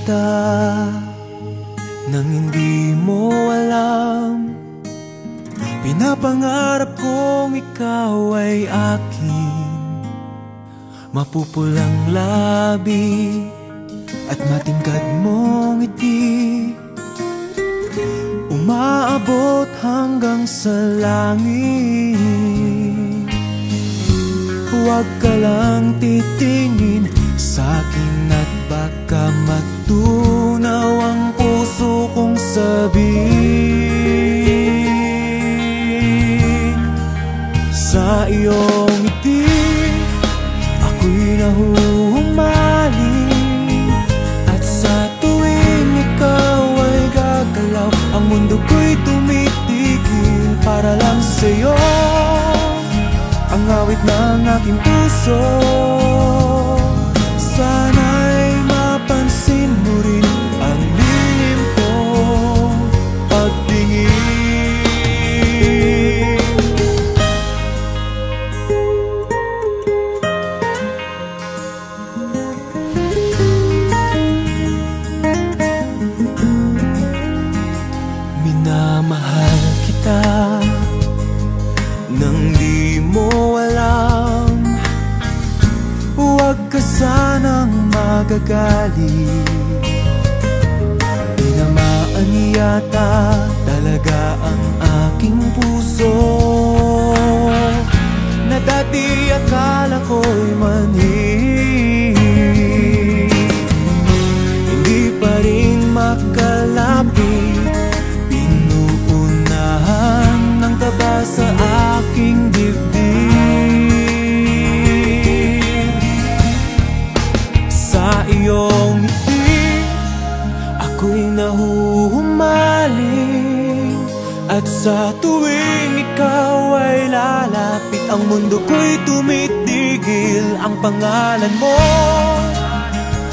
kita nang hindi mo alam. Pinapangarap kong ikaw ay akin, mapupulang labi at matingkad mong ngiti, umaabot hanggang sa langit. Huwag ka lang titingin sa'kin at baka matunaw ang puso kong sabihin. Sa iyong ngiti ako'y nahuhumaling, at sa tuwing ikaw ay gagalaw, ang mundo ko'y tumitigil para lang sa'yo. Ang awit ng aking puso, sana'y mapansin mo rin ang lihim kong pagtingin. Minamahal kita nang di mo alam. Huwag ka sanang magagalit, tinamaan yata talaga ang aking puso, na dati akala ko'y mani. Hindi pa rin makalapit, pinuunahan ng kaba sa aking dibdib. Sa iyong ngiti ako'y nahuhumaling, at sa tuwing ikaw ay lalapit, ang mundo ko'y tumitigil. Ang pangalan mo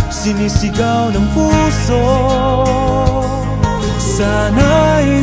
sinisigaw ng puso, sana'y